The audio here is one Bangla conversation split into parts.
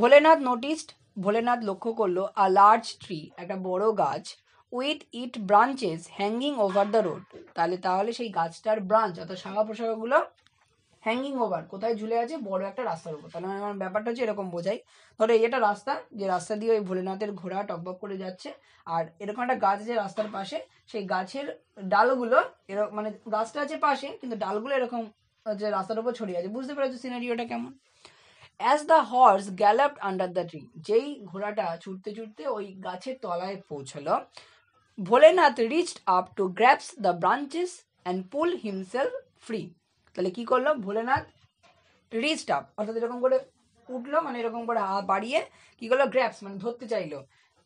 ভোলেনাথ নোটিসড, ভোলেনাথ লক্ষ্য করলো আ লার্জ ট্রি, একটা বড় গাছ, with it branches hanging over the road. তাহলে সেই গাছটার ব্রাঞ্চ অর্থাৎ শাখা প্রশাখাগুলো হ্যাঙ্গিং ওভার, কোথায় ঝুলে আছে, বড় একটা রাস্তার উপর। তাহলে আমার ব্যাপারটা হচ্ছে এরকম বোঝাই, ধরো এটা রাস্তা, যে রাস্তা দিয়ে ওই ভোলেনাথের ঘোড়া টকবক করে যাচ্ছে, আর এরকম একটা গাছ আছে রাস্তার পাশে, সেই গাছের ডালগুলো এরকম, মানে গাছটা আছে পাশে কিন্তু ডালগুলো এরকম যে রাস্তার উপর ছড়িয়ে আছে। বুঝতে পেরেছো সিনারিওটা কেমন? As the horse galloped under the tree, যেই ঘোড়াটা ছুটতে ছুটতে ওই গাছের তলায় পৌঁছলো, Bholenath reached up to grasps the branches and pull himself free. তাহলে কি করলো ভোলেনাথ? রিচড আপ অর্থাৎ এরকম করে উঠলো, মানে এরকম করে হাত বাড়িয়ে কি করলো, গ্র্যাপস মানে ধরতে চাইলো,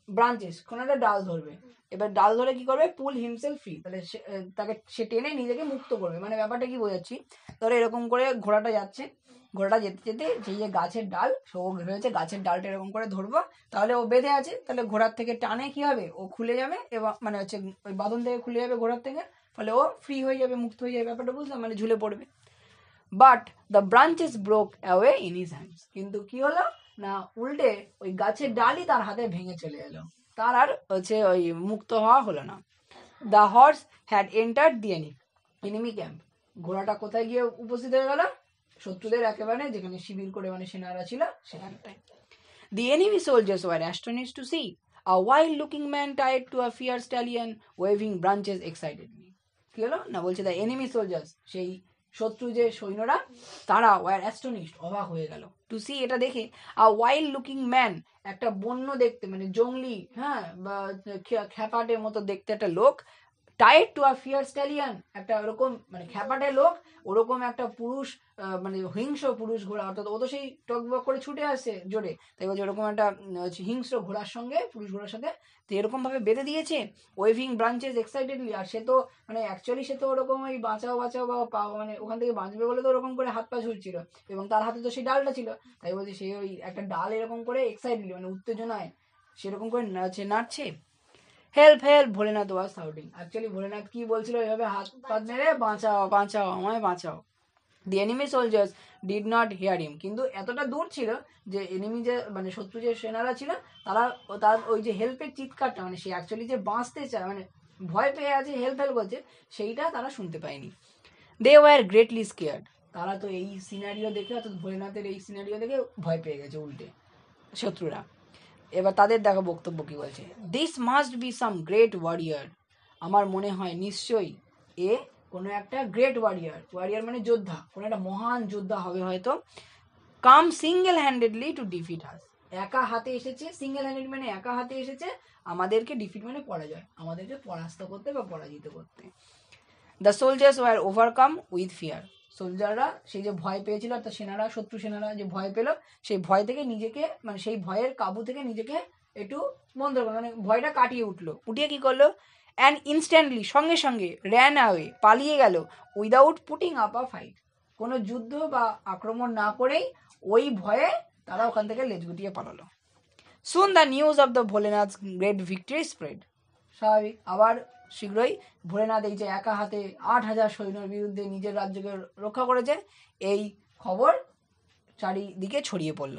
ব্রাঞ্চেস কোনো একটা ডাল ধরবে, এবার ডাল ধরে কি করবে, পুল হিমসেলফ ফ্রি, তাহলে তাকে সে টেনে নিজেকে মুক্ত করবে। মানে ব্যাপারটা কি বোঝাচ্ছি, ধরো এরকম করে ঘোড়াটা যাচ্ছে, ঘোড়াটা যেতে যেতে সেই যে গাছের ডাল, ও ভেবেছে গাছের ডালটা এরকম করে ধরবো, তাহলে ও বেঁধে আছে, তাহলে ঘোড়ার থেকে টানে কি হবে, ও খুলে যাবে, এবং মানে হচ্ছে ওই বাঁধন থেকে খুলে যাবে ঘোড়ার থেকে, ফলে ও ফ্রি হয়ে যাবে, মুক্ত হয়ে যাবে। ব্যাপারটা বুঝলাম, মানে ঝুলে পড়বে। But the branches broke away in his hands, কিন্তু কি হলো না, উল্টে ওই গাছের ডালই তার হাতে ভেঙে চলে এলো, তার আর হচ্ছে ওই মুক্ত হওয়া হলো না। The horse had entered the enemy camp, ঘোড়াটা কোথায় গিয়ে উপস্থিত হয়ে গেল, শত্রুদের একেবারে যেখানে শিবির করে মানে সেনারা ছিল সেখানটায়। The enemy soldiers were astonished to see a wild-looking man tied to a fierce stallion waving branches excitedly. কি হলো না, বলছে দ্য এনিমি সোলজার্স, সেই শত্রু যে সৈন্যরা, তারা ওয়ার অ্যাস্টনিশড, অবাক হয়ে গেল, টু সি, এটা দেখে, আ ওয়াইল্ড লুকিং ম্যান, একটা বন্য দেখতে মানে জঙ্গলি, হ্যাঁ, বা খ্যাপাটের মতো দেখতে একটা লোক, টাইড টু আ ফিয়ার স্ট্যালিয়ান, একটা ওরকম মানে খ্যাপাটে লোক, ওরকম একটা পুরুষ, মানে হিংস্র পুরুষ ঘোড়া, অর্থাৎ ও তো সেই টকবক করে ছুটে আসছে জোরে, তাই বলছে ওরকম একটা হিংস্র ঘোড়ার সঙ্গে, পুরুষ ঘোড়ার সাথে, তো এরকম ভাবে বেঁধে দিয়েছে, ওয়েভিং ব্রাঞ্চেস এক্সাইটেডলি, আর সে তো মানে অ্যাকচুয়ালি সে তো ওরকম ওই বাঁচাও বাঁচাও বা মানে ওখান থেকে বাঁচবে বলে তো ওরকম করে হাত পা ঝুলছিল, এবং তার হাতে তো সেই ডালটা ছিল, তাই বলছে সে ওই একটা ডাল এরকম করে এক্সাইটলি মানে উত্তেজনায় সেরকম করে নাচছে। হেল্প হেল্প, ভোলেনাথ ওয়াজ শাউটিং। অ্যাকচুয়ালি ভোলেনাথ কি বলছিল, এভাবে হাত পাত মেরে বাঁচাও বাঁচাও আমায় বাঁচাও। The enemy soldiers did not hear him, কিন্তু এতটা দূর ছিল যে এনিমি যে মানে শত্রু যে সেনারা ছিল, তারা তার ওই যে হেল্পের চিৎকারটা, মানে সে অ্যাকচুয়ালি যে বাঁচতে চায়, মানে ভয় পেয়ে আছে, হেল্প করছে, সেইটা তারা শুনতে পায়নি। দে ওয়ার গ্রেটলি স্কেয়ার্ড, তারা তো এই সিনারিও দেখে, অর্থাৎ ভোলেনাথের এই সিনারিও দেখে ভয় পেয়ে গেছে উল্টে শত্রুরা। এবার তাদের দেখো বক্তব্য কি বলছে, this must be some great warrior, আমার মনে হয় নিশ্চয়ই এ কোনো একটা গ্রেট ওয়ারিয়ার, ওয়ারিয়ার মানে যোদ্ধা, কোনো একটা মহান যোদ্ধা হবে হয়তো, কাম সিঙ্গেল হ্যান্ডেডলি টু ডিফিট হাস, একা হাতে এসেছে, সিঙ্গেল হ্যান্ডেড মানে একা হাতে এসেছে আমাদেরকে ডিফিট মানে পরাজয়, আমাদেরকে পরাস্ত করতে বা পরাজিত করতে। The soldiers were overcome with fear, সোলজাররা সেই যে ভয় পেয়েছিল, অর্থাৎ সেনারা, শত্রু সেনারা যে ভয় পেল, সেই ভয় থেকে নিজেকে মানে সেই ভয়ের কাবু থেকে নিজেকে একটু বন্ধ করলো, মানে ভয়টা কাটিয়ে উঠলো, উঠিয়ে কি করলো, অ্যান্ড ইনস্ট্যান্টলি, সঙ্গে সঙ্গে, র্যান অ্যাওয়ে, পালিয়ে গেল, উইদাউট পুটিং আপ আ ফাইট, কোনো যুদ্ধ বা আক্রমণ না করেই ওই ভয়ে তারা ওখান থেকে লেজ গুটিয়ে পালালো। সুন the news of the Bholenath great victory spread, স্বাভাবিক, আবার শীঘ্রই ভোলেনাথ এই যে একা হাতে 8,000 সৈন্যের বিরুদ্ধে নিজের রাজ্যকে রক্ষা করেছে, এই খবর চারিদিকে ছড়িয়ে পড়ল।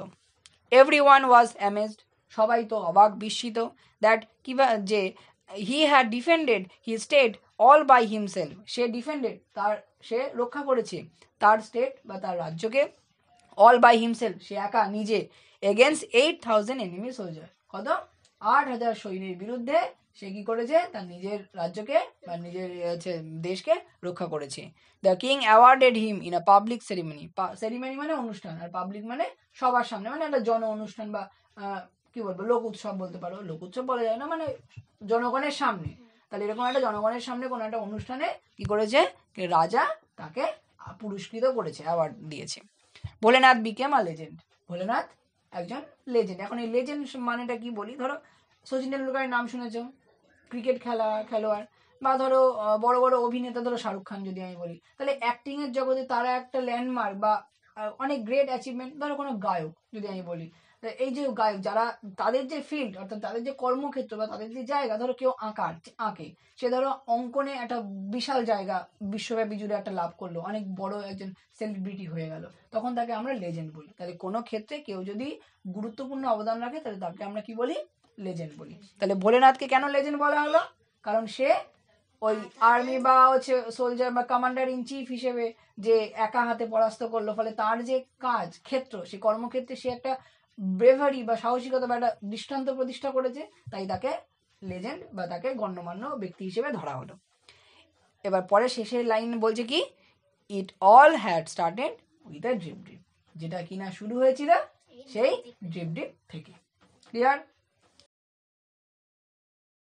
এভরি ওয়ান ওয়াজ অ্যামেজড, সবাই তো অবাক বিস্মিত, দ্যাট কিবা যে he had defended he state all by himself, সে ডিফেন্ডেড তার, সে রক্ষা করেছে তার স্টেট বা তার রাজ্যকে, অল বাই হিমসেলফ, সে একা নিজে, এগেনস্ট 8,000 এনিমি সোলজার, কত 8,000 সৈন্যের বিরুদ্ধে সে কি করেছে, তার নিজের রাজ্যকে বা নিজের দেশকে রক্ষা করেছে। The king awarded him in a public ceremony, ceremony মানে অনুষ্ঠান, আর পাবলিক মানে সবার সামনে, মানে একটা জন অনুষ্ঠান বা কি বলবো, লোক উৎসব বলতে পারো, লোক উৎসব বলা যায় না, মানে জনগণের সামনে, তাহলে এরকম একটা জনগণের সামনে কোনো একটা অনুষ্ঠানে কি করেছে, রাজা তাকে পুরস্কৃত করেছে, অ্যাওয়ার্ড দিয়েছে। Bholenath became a legend, Bholenath একজন লেজেন্ড। এখন এই লেজেন্ড মানেটা কি বলি, ধরো সচিন তেন্ডুলকারের নাম শুনেছ, ক্রিকেট খেলোয়াড়, বা ধরো বড় বড় অভিনেতা, ধরো শাহরুখ খান যদি আমি বলি, তাহলে অ্যাক্টিং এর জগতে তারা একটা ল্যান্ডমার্ক বা অনেক গ্রেট অ্যাচিভমেন্ট। ধরো কোনো গায়ক যদি আমি বলি, এই যে গায়ক যারা তাদের যে ফিল্ড অর্থাৎ তাদের যে কর্মক্ষেত্র বা তাদের যে জায়গা, ধরো কেউ আঁকে, সে ধরো অঙ্কনে একটা বিশাল জায়গা বিশ্বব্যাপী জুড়ে একটা লাভ করলো, অনেক বড় একজন সেলিব্রিটি হয়ে গেল, তখন তাকে আমরা লেজেন্ড বলি। তাহলে কোনো ক্ষেত্রে কেউ যদি গুরুত্বপূর্ণ অবদান রাখে তাহলে তাকে আমরা কি বলি? লেজেন্ড বলি। তাহলে ভোলেনাথকে কেন লেজেন্ড বলা হলো? কারণ সে ওই আর্মি বা হচ্ছে সোলজার বা কমান্ডার ইন চিফ হিসেবে যে একা হাতে পরাস্ত করলো, ফলে তার যে কাজ ক্ষেত্র, সে কর্মক্ষেত্রে সে একটা ব্রেভারি বা সাহসিকতা বা একটা দৃষ্টান্ত প্রতিষ্ঠা করেছে, তাই তাকে লেজেন্ড বা তাকে গণ্যমান্য ব্যক্তি হিসেবে ধরা হলো। এবার পরে শেষের লাইন বলছে কি, it all had started with a drip, যেটা কিনা শুরু হয়েছিল সেই ড্রিপ থেকে। ক্লিয়ার?